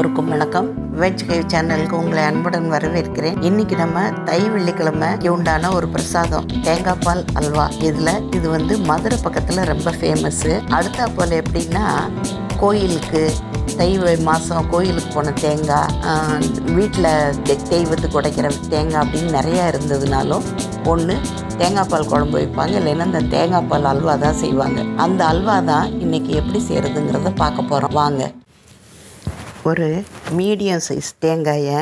எல்லோருக்கும் வணக்கம். வெஜ் கைவ் சேனலுக்கு உங்களை அன்புடன் வரவேற்கிறேன். இன்னைக்கு நம்ம தை வெள்ளிக்கிழமைக்கு உண்டான ஒரு பிரசாதம் தேங்காய் பால் அல்வா. இது வந்து மதுரை பக்கத்தில் ரொம்ப ஃபேமஸ்ஸு. அடுத்தா போல் எப்படின்னா, கோயிலுக்கு தை மாதம் கோயிலுக்கு போன தேங்காய், வீட்டில் தெய்வத்துக்கு உடைக்கிற தேங்காய் அப்படின்னு நிறையா இருந்ததுனாலும் ஒன்று தேங்காய் பால் குழம்பு வைப்பாங்க, இல்லைன்னா இந்த தேங்காய் பால் அல்வா தான் செய்வாங்க. அந்த அல்வா தான் இன்றைக்கி எப்படி செய்கிறதுங்கிறத பார்க்க போகிறோம். வாங்க. ஒரு மீடியம் சைஸ் தேங்காயை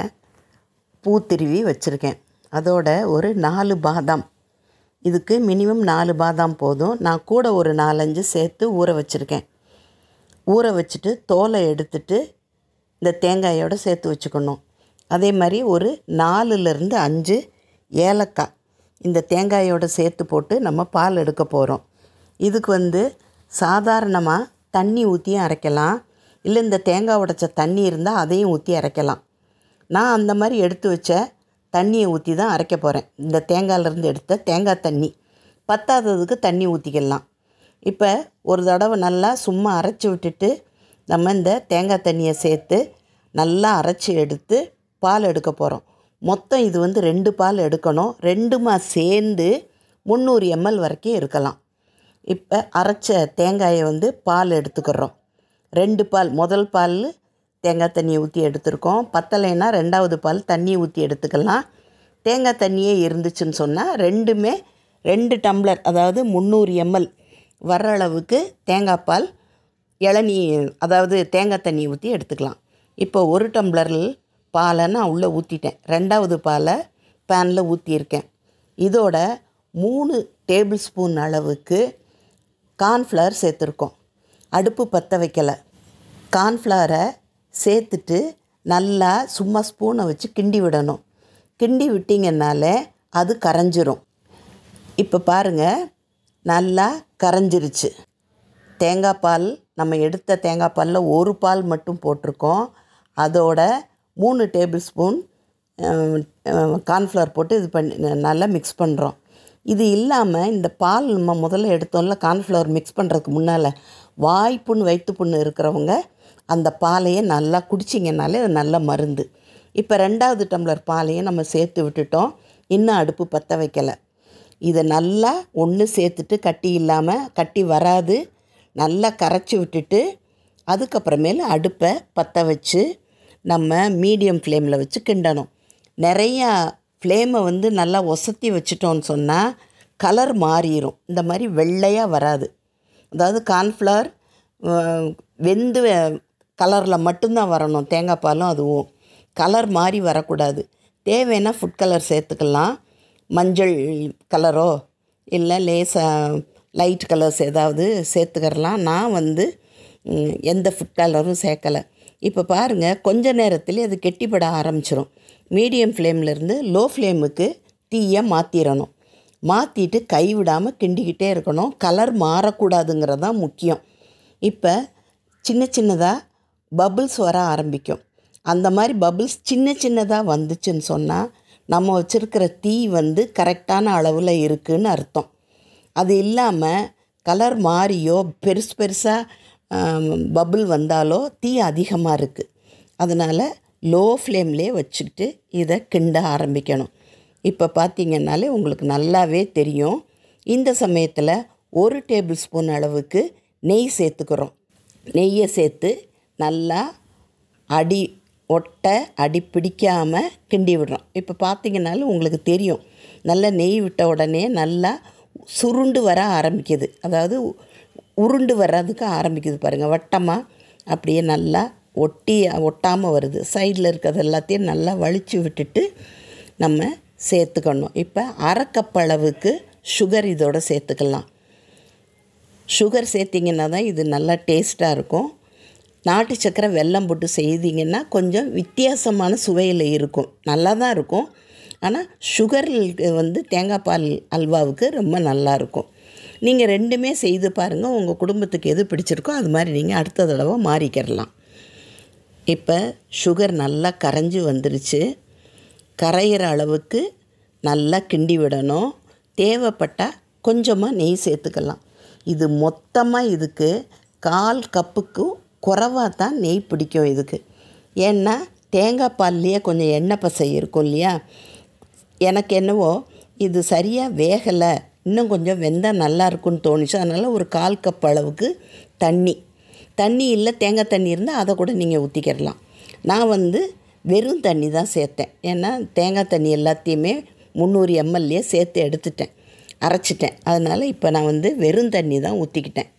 பூத்திருவி வச்சுருக்கேன். அதோட ஒரு 4 பாதாம், இதுக்கு மினிமம் 4 பாதாம் போதும். நான் கூட ஒரு 4-5 சேர்த்து ஊற வச்சுருக்கேன். ஊற வச்சுட்டு தோலை எடுத்துட்டு இந்த தேங்காயோடு சேர்த்து வச்சுக்கணும். அதே மாதிரி ஒரு 4லேருந்து 5 ஏலக்காய் இந்த தேங்காயோடு சேர்த்து போட்டு நம்ம பால் எடுக்க போகிறோம். இதுக்கு வந்து சாதாரணமாக தண்ணி ஊற்றியும் அரைக்கலாம், இல்லை இந்த தேங்காய் உடைச்ச தண்ணி இருந்தால் அதையும் ஊற்றி அரைக்கலாம். நான் அந்த மாதிரி எடுத்து வச்ச தண்ணியை ஊற்றி தான் அரைக்க போகிறேன். இந்த தேங்காயிலேருந்து எடுத்த தேங்காய் தண்ணி பத்தாததுக்கு தண்ணி ஊற்றிக்கலாம். இப்போ ஒரு தடவை நல்லா சும்மா அரைச்சி விட்டுட்டு நம்ம இந்த தேங்காய் தண்ணியை சேர்த்து நல்லா அரைச்சி எடுத்து பால் எடுக்க போகிறோம். மொத்தம் இது வந்து 2 பால் எடுக்கணும். 2மா சேர்ந்து 300 ml வரைக்கும் இருக்கலாம். இப்போ அரைச்ச தேங்காயை வந்து பால் எடுத்துக்கிறோம். 2 பால், முதல் பால் தேங்காய் தண்ணியை ஊற்றி எடுத்துருக்கோம். பத்தலைன்னா 2வது பால் தண்ணி ஊற்றி எடுத்துக்கலாம். தேங்காய் தண்ணியே இருந்துச்சுன்னு சொன்னால் 2 டம்ளர், அதாவது 300 ml வர்ற அளவுக்கு தேங்காய் பால் இளநீ, அதாவது தேங்காய் தண்ணி ஊற்றி எடுத்துக்கலாம். இப்போ 1 டம்ளர் பாலை நான் உள்ளே ஊற்றிட்டேன். 2வது பாலை பேனில் ஊற்றியிருக்கேன். இதோட 3 டேபிள் ஸ்பூன் அளவுக்கு கார்ன்ஃப்ளவர் சேர்த்துருக்கோம். அடுப்பு பற்ற வைக்கலை. கார்ன்ஃப்ளவரை சேர்த்துட்டு நல்லா சும்மா ஸ்பூனை வச்சு கிண்டி விடணும். கிண்டி விட்டிங்கனால அது கரைஞ்சிரும். இப்போ பாருங்கள், நல்லா கரைஞ்சிருச்சு. தேங்காய் பால், நம்ம எடுத்த தேங்காய் பாலில் 1 பால் மட்டும் போட்டிருக்கோம். அதோட 3 டேபிள் ஸ்பூன் கார்ன்ஃப்ளவர் போட்டு இது பண்ணி நல்லா மிக்ஸ் பண்ணுறோம். இது இல்லாமல் இந்த பால் நம்ம முதல்ல எடுத்தோம்ல, கார்ன்ஃப்ளவர் மிக்ஸ் பண்ணுறதுக்கு முன்னால் வாய்ப்புண் வயிற்றுப்புண்ணு இருக்கிறவங்க அந்த பாலையை நல்லா குடிச்சிங்கனாலே அது நல்ல மருந்து. இப்போ 2வது டம்ளர் பாலையும் நம்ம சேர்த்து விட்டுட்டோம். இன்னும் அடுப்பு பற்ற வைக்கலை. இதை நல்லா ஒன்று சேர்த்துட்டு கட்டி இல்லாமல், கட்டி வராது, நல்லா கரைச்சி விட்டுட்டு அதுக்கப்புறமேல் அடுப்பை பற்ற வச்சு நம்ம மீடியம் ஃப்ளேமில் வச்சு கிண்டணும். நிறையா ஃப்ளேமை வந்து நல்லா ஒசத்தி வச்சிட்டோன்னு சொன்னால் கலர் மாறிடும். இந்த மாதிரி வெள்ளையாக வராது. அதாவது கார்ன்ஃப்ளவர் வெந்து கலரில் மட்டும்தான் வரணும். தேங்காய் பாலும் அதுவும் கலர் மாறி வரக்கூடாது. தேவைன்னா ஃபுட் கலர் சேர்த்துக்கலாம். மஞ்சள் கலரோ இல்லை லேசாக லைட் கலர்ஸ் ஏதாவது சேர்த்துக்கிறலாம். நான் வந்து எந்த ஃபுட் கலரும் சேர்க்கலை. இப்போ பாருங்கள், கொஞ்ச நேரத்தில் அது கெட்டிப்பட ஆரம்பிச்சிடும். மீடியம் ஃப்ளேம்லேருந்து லோ ஃப்ளேமுக்கு தீயை மாற்றிடணும். மாற்றிட்டு கைவிடாமல் கிண்டிக்கிட்டே இருக்கணும். கலர் மாறக்கூடாதுங்கிறது தான் முக்கியம். இப்போ சின்ன சின்னதாக பபிள்ஸ் வர ஆரம்பிக்கும். அந்த மாதிரி பபிள்ஸ் சின்னதாக வந்துச்சுன்னு சொன்னால் நம்ம வச்சுருக்கிற தீ வந்து கரெக்டான அளவில் இருக்குதுன்னு அர்த்தம். அது இல்லாமல் கலர் மாறியோ பெருசாக பபிள் வந்தாலோ தீ அதிகமாக இருக்குது. அதனால் லோ ஃப்ளேம்லேயே வச்சுக்கிட்டு இதை கிண்ட ஆரம்பிக்கணும். இப்போ பார்த்திங்கனாலே உங்களுக்கு நல்லாவே தெரியும். இந்த சமயத்தில் 1 டேபிள் ஸ்பூன் அளவுக்கு நெய் சேர்த்துக்கிறோம். நெய்யை சேர்த்து நல்லா அடி பிடிக்காமல் கிண்டி விடுறோம். இப்போ பார்த்திங்கனாலும் உங்களுக்கு தெரியும், நல்லா நெய் விட்ட உடனே நல்லா சுருண்டு வர ஆரம்பிக்குது. அதாவது உருண்டு வர்றதுக்கு ஆரம்பிக்குது பாருங்கள். வட்டமாக அப்படியே நல்லா ஒட்டாமல் வருது. சைடில் இருக்கிறது எல்லாத்தையும் நல்லா வலிச்சு விட்டுட்டு நம்ம சேர்த்துக்கணும். இப்போ 1/2 கப் அளவுக்கு சுகர் இதோடு சேர்த்துக்கலாம். சுகர் சேர்த்திங்கன்னா தான் இது நல்லா டேஸ்ட்டாக இருக்கும். நாட்டு சக்கரை வெல்லம் போட்டு செய்திங்கன்னா கொஞ்சம் வித்தியாசமான சுவையில் இருக்கும். நல்லா தான் இருக்கும். ஆனால் சுகர் வந்து தேங்காய் பால் அல்வாவுக்கு ரொம்ப நல்லாயிருக்கும். நீங்கள் 2மே செய்து பாருங்கள். உங்கள் குடும்பத்துக்கு எது பிடிச்சிருக்கோ அது மாதிரி நீங்கள் அடுத்த தடவை மாறிக்கிறலாம். இப்போ சுகர் நல்லா கரைஞ்சி வந்துருச்சு. கரையிற அளவுக்கு நல்லா கிண்டி விடணும். தேவைப்பட்டால் கொஞ்சமாக நெய் சேர்த்துக்கலாம். இது மொத்தமாக இதுக்கு 1/4 கப்புக்கும் குறைவாக தான் நெய் பிடிக்கும். இதுக்கு ஏன்னா தேங்காய் பால்லையே கொஞ்சம் எண்ணெய் பசை இருக்கும் இல்லையா. எனக்கு என்னவோ இது சரியாக வேகலை, இன்னும் கொஞ்சம் வெந்தால் நல்லா இருக்குன்னு தோணுச்சு. அதனால் ஒரு 1/4 கப் அளவுக்கு தண்ணி இல்லை தேங்காய் தண்ணி இருந்தால் அதை கூட நீங்கள் ஊற்றிக்கிடலாம். நான் வெறும் தண்ணி தான் சேர்த்தேன். ஏன்னா தேங்காய் தண்ணி எல்லாத்தையுமே 300 ml சேர்த்து எடுத்துட்டேன், அரைச்சிட்டேன். அதனால் இப்போ நான் வெறும் தண்ணி தான் ஊற்றிக்கிட்டேன்,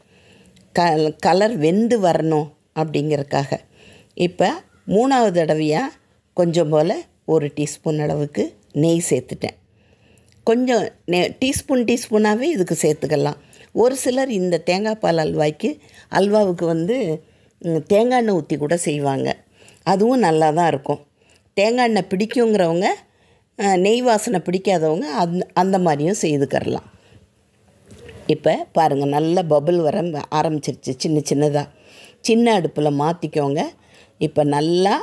கலர் வெந்து வரணும் அப்படிங்கிறதுக்காக. இப்போ 3வது தடவையாக கொஞ்சம் போல் 1 டீஸ்பூன் அளவுக்கு நெய் சேர்த்துட்டேன். கொஞ்சம் டீஸ்பூனாகவே இதுக்கு சேர்த்துக்கலாம். ஒரு சிலர் இந்த தேங்காய் பால் அல்வாவுக்கு தேங்காய் எண்ணெய் ஊற்றி கூட செய்வாங்க. அதுவும் நல்லா தான் இருக்கும். தேங்காய் எண்ணெய் பிடிக்குங்கிறவங்க, நெய் வாசனை பிடிக்காதவங்க அந்த மாதிரியும் செய்துக்கரலாம். இப்போ பாருங்கள், நல்ல பபிள் வர ஆரம்பிச்சிருச்சு. சின்னதாக சின்ன அடுப்பில் மாற்றிக்கோங்க. இப்போ நல்லா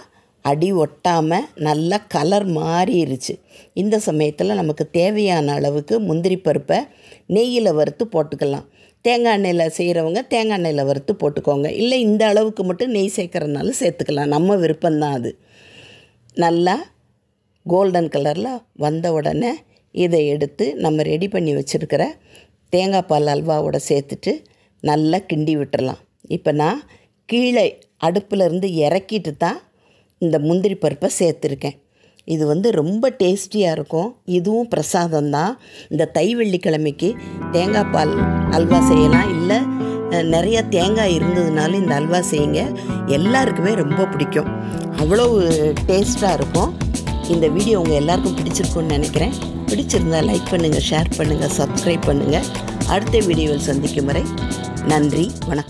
அடி ஒட்டாமல் நல்லா கலர் மாறிடுச்சு. இந்த சமயத்தில் நமக்கு தேவையான அளவுக்கு முந்திரி பருப்பை நெய்யில் வறுத்து போட்டுக்கலாம். தேங்காய் எண்ணெயில் செய்கிறவங்க தேங்காய் எண்ணெயில் வறுத்து போட்டுக்கோங்க. இல்லை இந்த அளவுக்கு மட்டும் நெய் சேர்க்குறதுனால சேர்த்துக்கலாம், நம்ம விருப்பம்தான் அது. நல்லா கோல்டன் கலரில் வந்த உடனே இதை எடுத்து நம்ம ரெடி பண்ணி வச்சுருக்கிற தேங்காய் பால் அல்வாவோட சேர்த்துட்டு நல்லா கிண்டி விட்டுறலாம். இப்போ நான் கீழே அடுப்பிலேருந்து இறக்கிட்டு தான் இந்த முந்திரி பருப்பை சேர்த்துருக்கேன். இது ரொம்ப டேஸ்டியாக இருக்கும். இதுவும் பிரசாதம்தான். இந்த தை வெள்ளிக்கிழமைக்கு தேங்காய் பால் அல்வா செய்யலாம். இல்லை நிறைய தேங்காய் இருந்ததுனால இந்த அல்வா செய்யுங்க, எல்லாருக்குமே ரொம்ப பிடிக்கும். அவ்வளோ டேஸ்ட்டாக இருக்கும். இந்த வீடியோ உங்கள் எல்லாருக்கும் பிடிச்சிருக்குன்னு நினைக்கிறேன். பிடிச்சிருந்தால் லைக் பண்ணுங்கள், ஷேர் பண்ணுங்கள், சப்ஸ்கிரைப் பண்ணுங்கள். அடுத்த வீடியோவில் சந்திக்கும் வரை நன்றி, வணக்கம்.